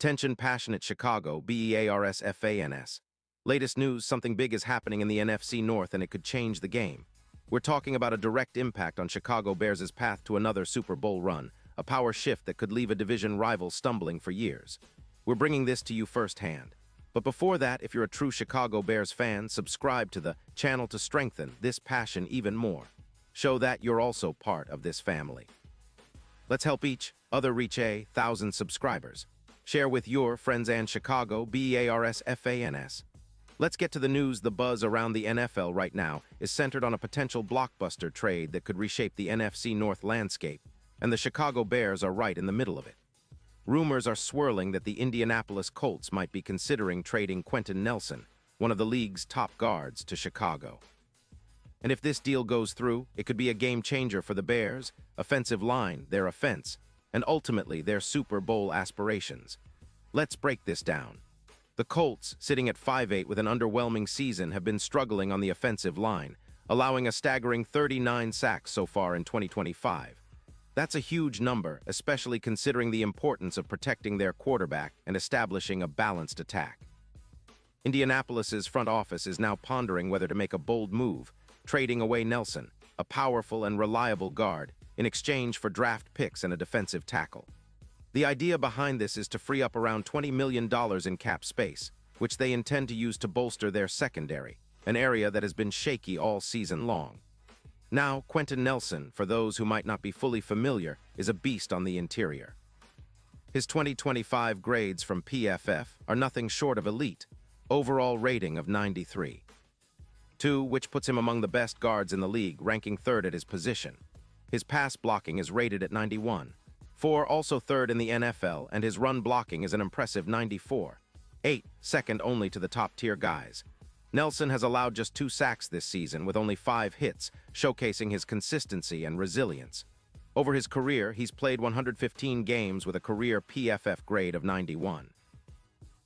Attention passionate Chicago, Bears fans. Latest news, something big is happening in the NFC North and it could change the game. We're talking about a direct impact on Chicago Bears' path to another Super Bowl run, a power shift that could leave a division rival stumbling for years. We're bringing this to you firsthand. But before that, if you're a true Chicago Bears fan, subscribe to the channel to strengthen this passion even more. Show that you're also part of this family. Let's help each other reach 1,000 subscribers. Share with your friends and Chicago Bears fans. Let's get to the news. The buzz around the NFL right now is centered on a potential blockbuster trade that could reshape the NFC North landscape, and the Chicago Bears are right in the middle of it. Rumors are swirling that the Indianapolis Colts might be considering trading Quenton Nelson, one of the league's top guards, to Chicago. And if this deal goes through, it could be a game changer for the Bears' offensive line, their offense, and ultimately their Super Bowl aspirations. Let's break this down. The Colts, sitting at 5-8 with an underwhelming season, have been struggling on the offensive line, allowing a staggering 39 sacks so far in 2025. That's a huge number, especially considering the importance of protecting their quarterback and establishing a balanced attack. Indianapolis's front office is now pondering whether to make a bold move, trading away Nelson, a powerful and reliable guard, in exchange for draft picks and a defensive tackle. The idea behind this is to free up around $20 million in cap space, which they intend to use to bolster their secondary, an area that has been shaky all season long. Now, Quenton Nelson, for those who might not be fully familiar, is a beast on the interior. His 2025 grades from PFF are nothing short of elite, overall rating of 93. 2, which puts him among the best guards in the league, ranking third at his position. His pass blocking is rated at 91. 4, also third in the NFL, and his run blocking is an impressive 94. 8, second only to the top-tier guys. Nelson has allowed just 2 sacks this season with only 5 hits, showcasing his consistency and resilience. Over his career, he's played 115 games with a career PFF grade of 91.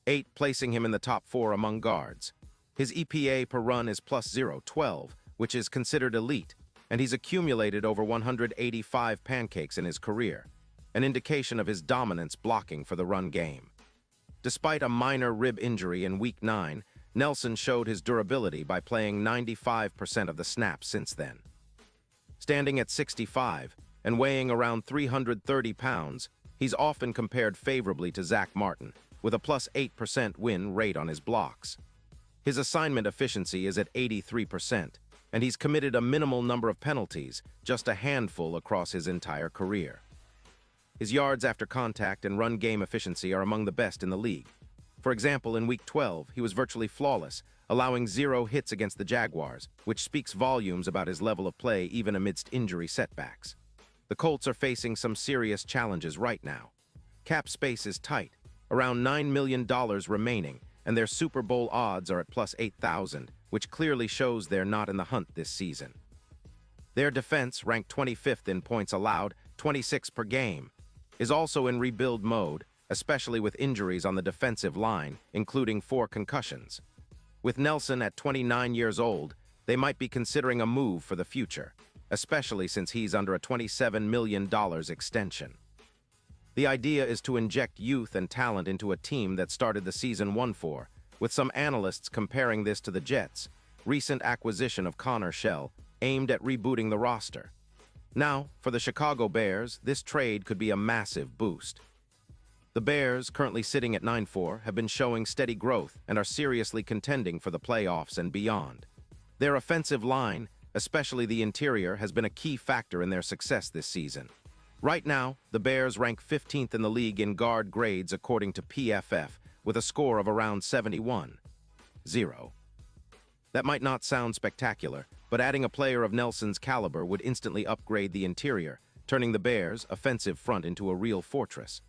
8, placing him in the top 4 among guards. His EPA per run is plus 0.12, which is considered elite, and he's accumulated over 185 pancakes in his career, an indication of his dominance blocking for the run game. Despite a minor rib injury in Week 9, Nelson showed his durability by playing 95% of the snaps since then. Standing at 65 and weighing around 330 pounds, he's often compared favorably to Zach Martin, with a plus 8% win rate on his blocks. His assignment efficiency is at 83%, and he's committed a minimal number of penalties, just a handful across his entire career. His yards after contact and run game efficiency are among the best in the league. For example, in Week 12, he was virtually flawless, allowing 0 hits against the Jaguars, which speaks volumes about his level of play even amidst injury setbacks. The Colts are facing some serious challenges right now. Cap space is tight, around $9 million remaining, and their Super Bowl odds are at plus 8,000, which clearly shows they're not in the hunt this season. Their defense, ranked 25th in points allowed, 26 per game, is also in rebuild mode, especially with injuries on the defensive line, including 4 concussions. With Nelson at 29 years old, they might be considering a move for the future, especially since he's under a $27 million extension. The idea is to inject youth and talent into a team that started the season 1-4, with some analysts comparing this to the Jets' recent acquisition of Connor Shell, aimed at rebooting the roster. Now, for the Chicago Bears, this trade could be a massive boost. The Bears, currently sitting at 9-4, have been showing steady growth and are seriously contending for the playoffs and beyond. Their offensive line, especially the interior, has been a key factor in their success this season. Right now, the Bears rank 15th in the league in guard grades according to PFF, with a score of around 71. 0. That might not sound spectacular, but adding a player of Nelson's caliber would instantly upgrade the interior, turning the Bears' offensive front into a real fortress.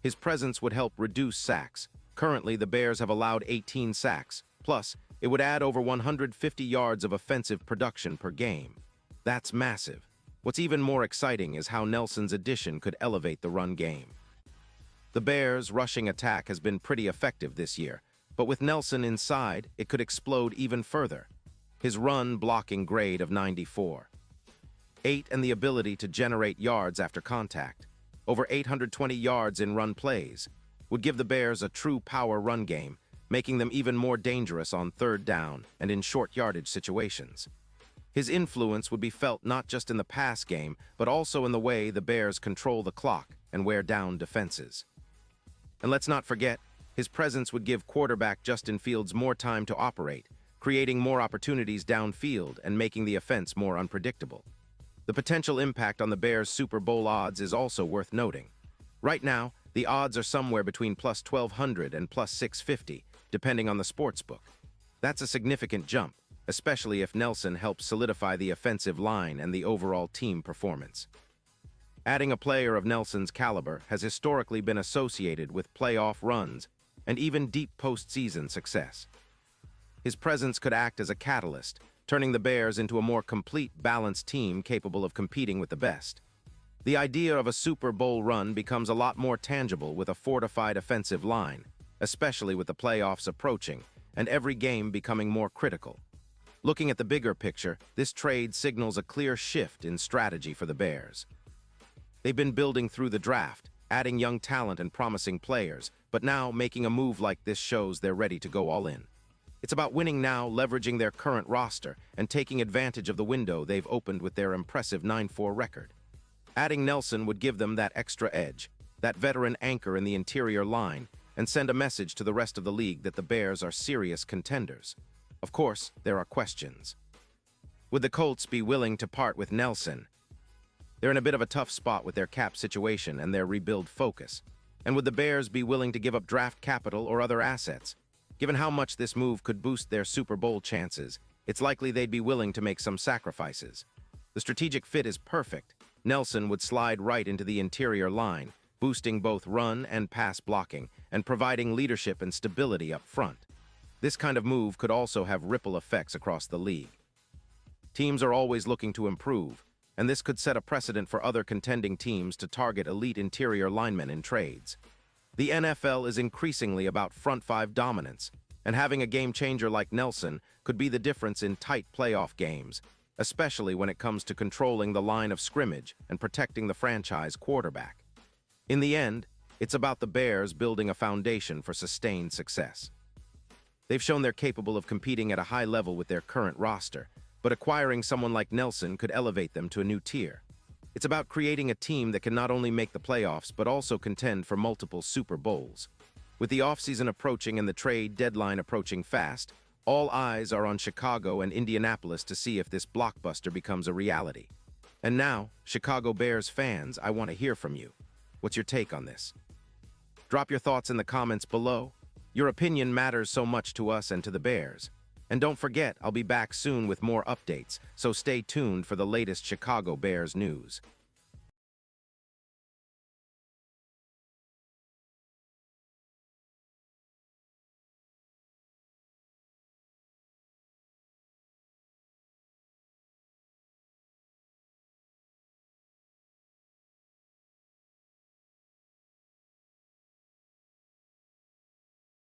His presence would help reduce sacks. Currently, the Bears have allowed 18 sacks, plus, it would add over 150 yards of offensive production per game. That's massive. What's even more exciting is how Nelson's addition could elevate the run game. The Bears' rushing attack has been pretty effective this year, but with Nelson inside, it could explode even further. His run blocking grade of 94. 8, and the ability to generate yards after contact. Over 820 yards in run plays. would give the Bears a true power run game, making them even more dangerous on third down and in short yardage situations. His influence would be felt not just in the pass game, but also in the way the Bears control the clock and wear down defenses. And let's not forget, his presence would give quarterback Justin Fields more time to operate, creating more opportunities downfield and making the offense more unpredictable. The potential impact on the Bears' Super Bowl odds is also worth noting. Right now, the odds are somewhere between plus 1,200 and plus 650, depending on the sportsbook. That's a significant jump, especially if Nelson helps solidify the offensive line and the overall team performance. Adding a player of Nelson's caliber has historically been associated with playoff runs and even deep postseason success. His presence could act as a catalyst, turning the Bears into a more complete, balanced team capable of competing with the best. The idea of a Super Bowl run becomes a lot more tangible with a fortified offensive line, especially with the playoffs approaching and every game becoming more critical. Looking at the bigger picture, this trade signals a clear shift in strategy for the Bears. They've been building through the draft, adding young talent and promising players, but now making a move like this shows they're ready to go all in. It's about winning now, leveraging their current roster, and taking advantage of the window they've opened with their impressive 9-4 record. Adding Nelson would give them that extra edge, that veteran anchor in the interior line, and send a message to the rest of the league that the Bears are serious contenders. Of course, there are questions. Would the Colts be willing to part with Nelson? They're in a bit of a tough spot with their cap situation and their rebuild focus. And would the Bears be willing to give up draft capital or other assets? Given how much this move could boost their Super Bowl chances, it's likely they'd be willing to make some sacrifices. The strategic fit is perfect. Nelson would slide right into the interior line, boosting both run and pass blocking, and providing leadership and stability up front. This kind of move could also have ripple effects across the league. Teams are always looking to improve, and this could set a precedent for other contending teams to target elite interior linemen in trades. The NFL is increasingly about front five dominance, and having a game-changer like Nelson could be the difference in tight playoff games, especially when it comes to controlling the line of scrimmage and protecting the franchise quarterback. In the end, it's about the Bears building a foundation for sustained success. They've shown they're capable of competing at a high level with their current roster, but acquiring someone like Nelson could elevate them to a new tier. It's about creating a team that can not only make the playoffs but also contend for multiple Super Bowls. With the offseason approaching and the trade deadline approaching fast, all eyes are on Chicago and Indianapolis to see if this blockbuster becomes a reality. And now, Chicago Bears fans, I want to hear from you. What's your take on this? Drop your thoughts in the comments below. Your opinion matters so much to us and to the Bears. And don't forget, I'll be back soon with more updates, so stay tuned for the latest Chicago Bears news.